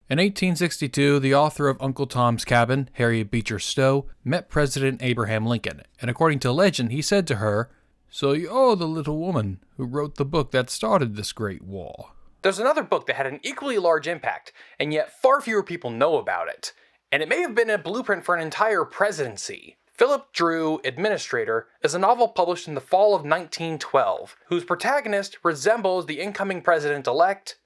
In 1862, the author of Uncle Tom's Cabin, Harriet Beecher Stowe, met President Abraham Lincoln, and according to legend, he said to her, "So you're the little woman who wrote the book that started this great war." There's another book that had an equally large impact, and yet far fewer people know about it. And it may have been a blueprint for an entire presidency. Philip Drew, Administrator, is a novel published in the fall of 1912, whose protagonist resembles the incoming president-elect,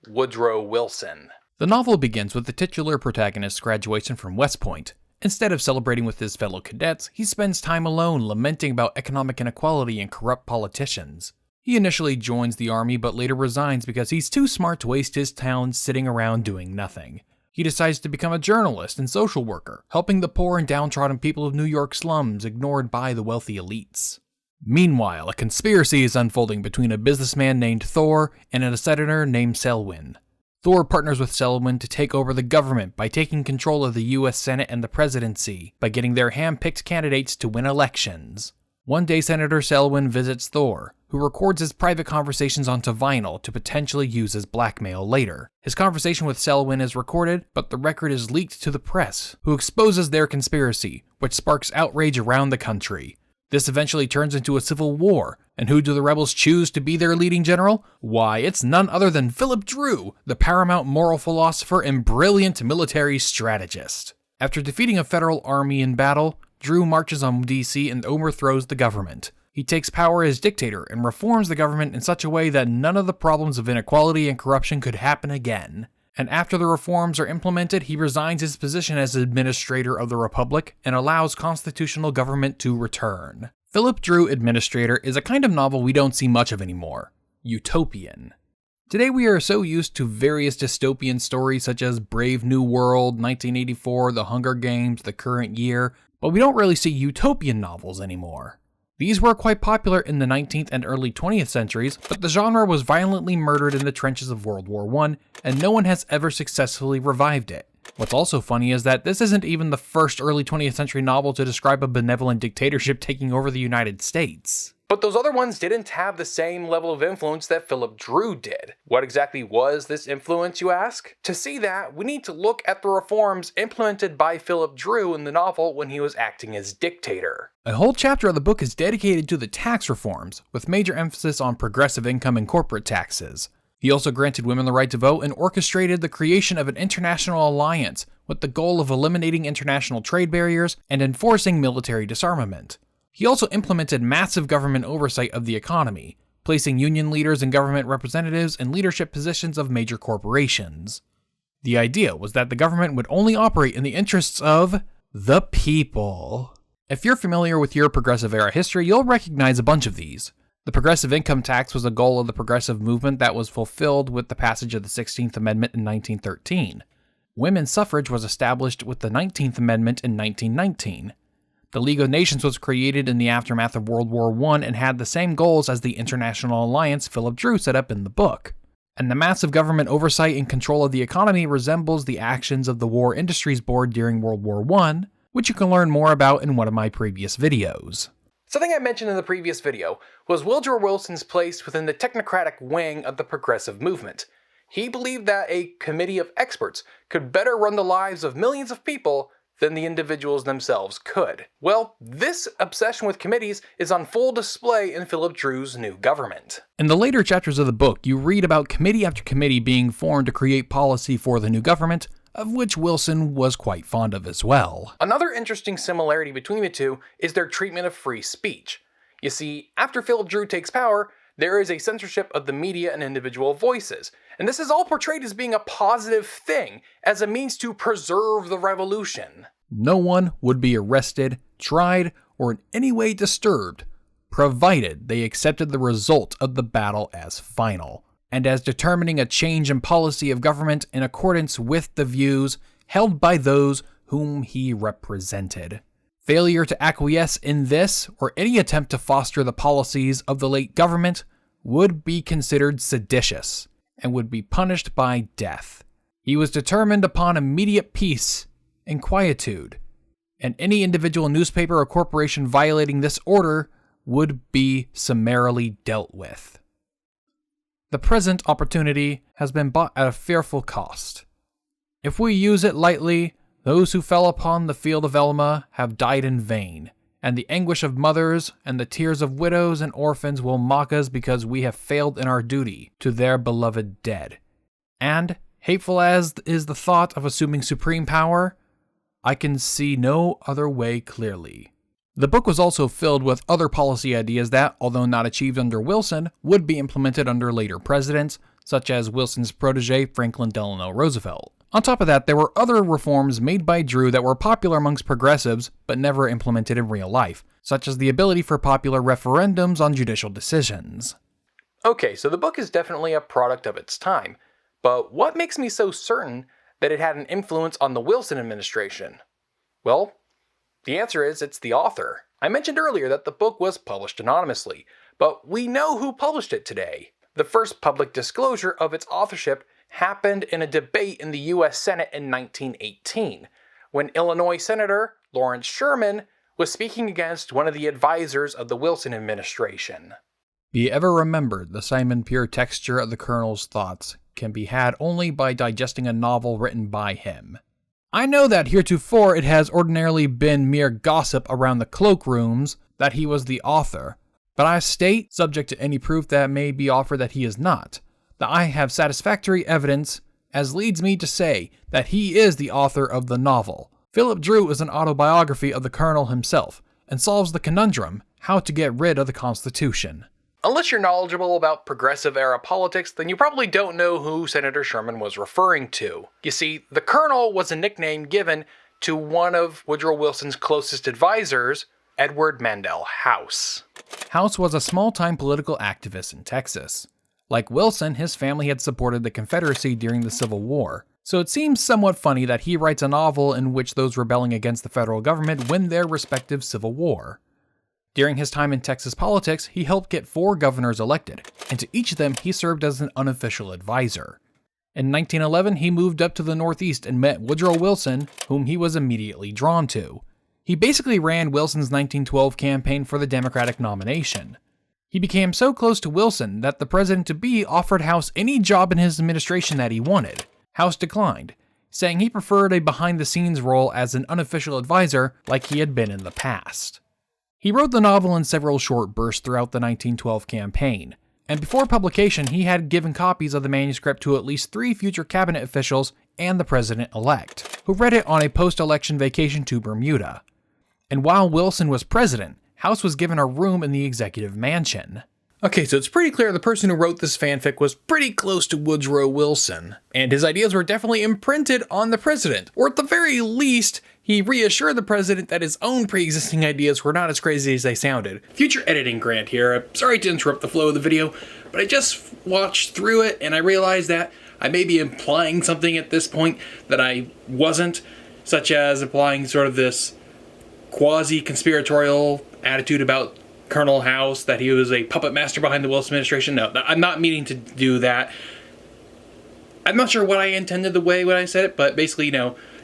Woodrow Wilson. The novel begins with the titular protagonist's graduation from West Point. Instead of celebrating with his fellow cadets, he spends time alone lamenting about economic inequality and corrupt politicians. He initially joins the army but later resigns because he's too smart to waste his talents sitting around doing nothing. He decides to become a journalist and social worker, helping the poor and downtrodden people of New York slums ignored by the wealthy elites. Meanwhile, a conspiracy is unfolding between a businessman named Thor and a senator named Selwyn. Thor partners with Selwyn to take over the government by taking control of the US Senate and the presidency by getting their hand-picked candidates to win elections. One day, Senator Selwyn visits Thor, who records his private conversations onto vinyl to potentially use as blackmail later. His conversation with Selwyn is recorded, but the record is leaked to the press, who exposes their conspiracy, which sparks outrage around the country. This eventually turns into a civil war, and who do the rebels choose to be their leading general? Why, it's none other than Philip Drew, the paramount moral philosopher and brilliant military strategist. After defeating a federal army in battle, Drew marches on DC and overthrows the government. He takes power as dictator and reforms the government in such a way that none of the problems of inequality and corruption could happen again. And after the reforms are implemented, he resigns his position as administrator of the Republic and allows constitutional government to return. Philip Drew, Administrator, is a kind of novel we don't see much of anymore. Utopian. Today we are so used to various dystopian stories such as Brave New World, 1984, The Hunger Games, The Current Year, but we don't really see utopian novels anymore. These were quite popular in the 19th and early 20th centuries, but the genre was violently murdered in the trenches of World War I, and no one has ever successfully revived it. What's also funny is that this isn't even the first early 20th century novel to describe a benevolent dictatorship taking over the United States. But those other ones didn't have the same level of influence that Philip Drew did. What exactly was this influence, you ask? To see that, we need to look at the reforms implemented by Philip Drew in the novel when he was acting as dictator. A whole chapter of the book is dedicated to the tax reforms, with major emphasis on progressive income and corporate taxes. He also granted women the right to vote and orchestrated the creation of an international alliance with the goal of eliminating international trade barriers and enforcing military disarmament. He also implemented massive government oversight of the economy, placing union leaders and government representatives in leadership positions of major corporations. The idea was that the government would only operate in the interests of the people. If you're familiar with your progressive era history, you'll recognize a bunch of these. The progressive income tax was a goal of the progressive movement that was fulfilled with the passage of the 16th Amendment in 1913. Women's suffrage was established with the 19th Amendment in 1919. The League of Nations was created in the aftermath of World War I and had the same goals as the international alliance Philip Drew set up in the book. And the massive government oversight and control of the economy resembles the actions of the War Industries Board during World War I, which you can learn more about in one of my previous videos. Something I mentioned in the previous video was Woodrow Wilson's place within the technocratic wing of the progressive movement. He believed that a committee of experts could better run the lives of millions of people than the individuals themselves could. Well, this obsession with committees is on full display in Philip Drew's new government. In the later chapters of the book, you read about committee after committee being formed to create policy for the new government, of which Wilson was quite fond of as well. Another interesting similarity between the two is their treatment of free speech. You see, after Philip Drew takes power, there is a censorship of the media and individual voices, and this is all portrayed as being a positive thing, as a means to preserve the revolution. No one would be arrested, tried, or in any way disturbed, provided they accepted the result of the battle as final, and as determining a change in policy of government in accordance with the views held by those whom he represented. Failure to acquiesce in this, or any attempt to foster the policies of the late government, would be considered seditious, and would be punished by death. He was determined upon immediate peace and quietude, and any individual newspaper or corporation violating this order would be summarily dealt with. The present opportunity has been bought at a fearful cost, If we use it lightly, those who fell upon the field of Elma have died in vain, and the anguish of mothers and the tears of widows and orphans will mock us because we have failed in our duty to their beloved dead. And, hateful as is the thought of assuming supreme power, I can see no other way clearly. The book was also filled with other policy ideas that, although not achieved under Wilson, would be implemented under later presidents, such as Wilson's protege Franklin Delano Roosevelt. On top of that, there were other reforms made by Drew that were popular amongst progressives, but never implemented in real life, such as the ability for popular referendums on judicial decisions. Okay, so the book is definitely a product of its time, but what makes me so certain that it had an influence on the Wilson administration? Well, the answer is it's the author. I mentioned earlier that the book was published anonymously, but we know who published it today. The first public disclosure of its authorship happened in a debate in the U.S. Senate in 1918, when Illinois Senator Lawrence Sherman was speaking against one of the advisors of the Wilson administration. Be ever remembered, the Simon Pure texture of the Colonel's thoughts can be had only by digesting a novel written by him. I know that heretofore it has ordinarily been mere gossip around the cloakrooms that he was the author, but I state, subject to any proof that may be offered that he is not, that I have satisfactory evidence as leads me to say that he is the author of the novel. Philip Drew is an autobiography of the Colonel himself, and solves the conundrum how to get rid of the Constitution. Unless you're knowledgeable about progressive-era politics, then you probably don't know who Senator Sherman was referring to. You see, the Colonel was a nickname given to one of Woodrow Wilson's closest advisors, Edward Mandell House. House was a small-time political activist in Texas. Like Wilson, his family had supported the Confederacy during the Civil War, so it seems somewhat funny that he writes a novel in which those rebelling against the federal government win their respective Civil War. During his time in Texas politics, he helped get 4 governors elected, and to each of them he served as an unofficial advisor. In 1911, he moved up to the Northeast and met Woodrow Wilson, whom he was immediately drawn to. He basically ran Wilson's 1912 campaign for the Democratic nomination. He became so close to Wilson that the president-to-be offered House any job in his administration that he wanted. House declined, saying he preferred a behind-the-scenes role as an unofficial advisor like he had been in the past. He wrote the novel in several short bursts throughout the 1912 campaign, and before publication he had given copies of the manuscript to at least 3 future cabinet officials and the president-elect, who read it on a post-election vacation to Bermuda. And while Wilson was president, House was given a room in the executive mansion. Okay, so it's pretty clear the person who wrote this fanfic was pretty close to Woodrow Wilson, and his ideas were definitely imprinted on the president, or at the very least, he reassured the president that his own pre-existing ideas were not as crazy as they sounded. Future editing Grant here. I'm sorry to interrupt the flow of the video, but I just watched through it and I realized that I may be implying something at this point that I wasn't, such as implying sort of this quasi-conspiratorial attitude about Colonel House, that he was a puppet master behind the Wilson administration. No, I'm not meaning to do that. I'm not sure what I intended the way when I said it, but basically,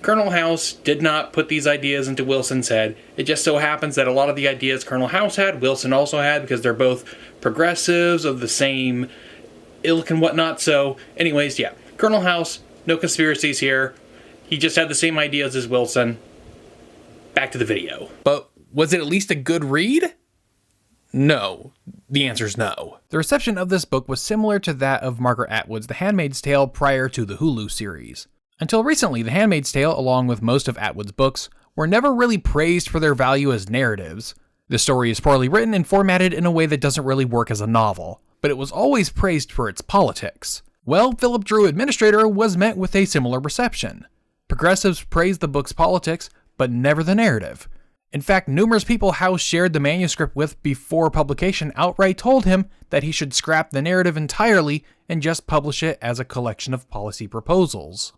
Colonel House did not put these ideas into Wilson's head. It just so happens that a lot of the ideas Colonel House had, Wilson also had, because they're both progressives of the same ilk and whatnot. So, anyways, yeah. Colonel House, no conspiracies here. He just had the same ideas as Wilson. Back to the video. But was it at least a good read? No. The answer's no. The reception of this book was similar to that of Margaret Atwood's The Handmaid's Tale prior to the Hulu series. Until recently, The Handmaid's Tale, along with most of Atwood's books, were never really praised for their value as narratives. The story is poorly written and formatted in a way that doesn't really work as a novel, but it was always praised for its politics. Well, Philip Drew, Administrator, was met with a similar reception. Progressives praised the book's politics, but never the narrative. In fact, numerous people House shared the manuscript with before publication outright told him that he should scrap the narrative entirely and just publish it as a collection of policy proposals.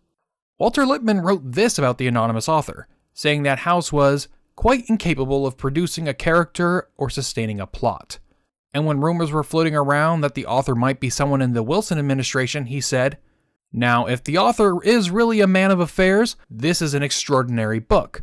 Walter Lippmann wrote this about the anonymous author, saying that House was quite incapable of producing a character or sustaining a plot. And when rumors were floating around that the author might be someone in the Wilson administration, he said, "Now, if the author is really a man of affairs, this is an extraordinary book.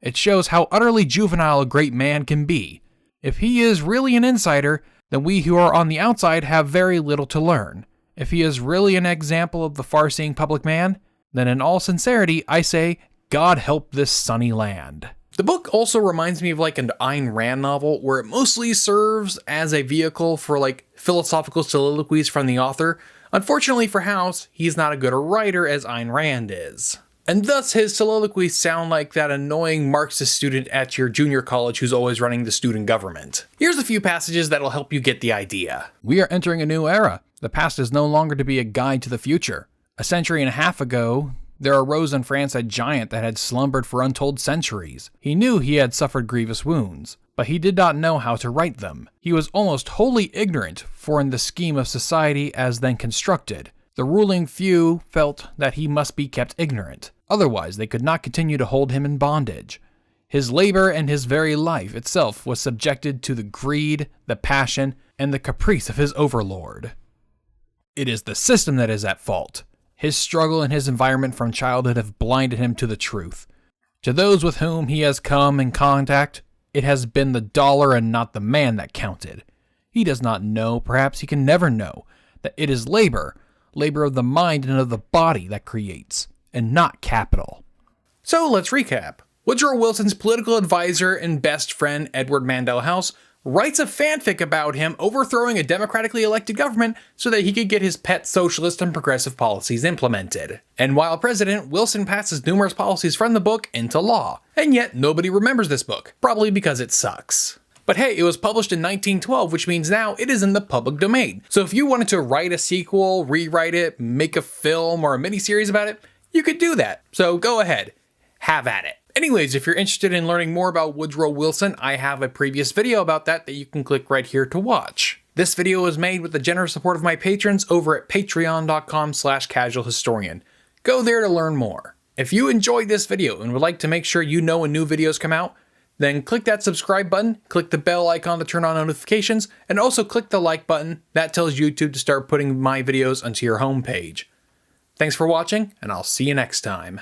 It shows how utterly juvenile a great man can be. If he is really an insider, then we who are on the outside have very little to learn. If he is really an example of the far-seeing public man, then in all sincerity, I say, God help this sunny land. The book also reminds me of like an Ayn Rand novel where it mostly serves as a vehicle for like philosophical soliloquies from the author. Unfortunately for House, he's not a good a writer as Ayn Rand is. And thus his soliloquies sound like that annoying Marxist student at your junior college who's always running the student government. Here's a few passages that'll help you get the idea. We are entering a new era. The past is no longer to be a guide to the future. A century and a half ago, there arose in France a giant that had slumbered for untold centuries. He knew he had suffered grievous wounds, but he did not know how to right them. He was almost wholly ignorant, for in the scheme of society as then constructed, the ruling few felt that he must be kept ignorant. Otherwise, they could not continue to hold him in bondage. His labor and his very life itself was subjected to the greed, the passion, and the caprice of his overlord. It is the system that is at fault. His struggle and his environment from childhood have blinded him to the truth. To those with whom he has come in contact, it has been the dollar and not the man that counted. He does not know, perhaps he can never know, that it is labor of the mind and of the body that creates, and not capital. So let's recap. Woodrow Wilson's political advisor and best friend, Edward Mandell House, writes a fanfic about him overthrowing a democratically elected government so that he could get his pet socialist and progressive policies implemented. And while president, Wilson passes numerous policies from the book into law. And yet nobody remembers this book, probably because it sucks. But hey, it was published in 1912, which means now it is in the public domain. So if you wanted to write a sequel, rewrite it, make a film or a miniseries about it, you could do that. So go ahead, have at it. Anyways, if you're interested in learning more about Woodrow Wilson, I have a previous video about that you can click right here to watch. This video was made with the generous support of my patrons over at patreon.com/casualhistorian. Go there to learn more. If you enjoyed this video and would like to make sure you know when new videos come out, then click that subscribe button, click the bell icon to turn on notifications, and also click the like button. That tells YouTube to start putting my videos onto your homepage. Thanks for watching, and I'll see you next time.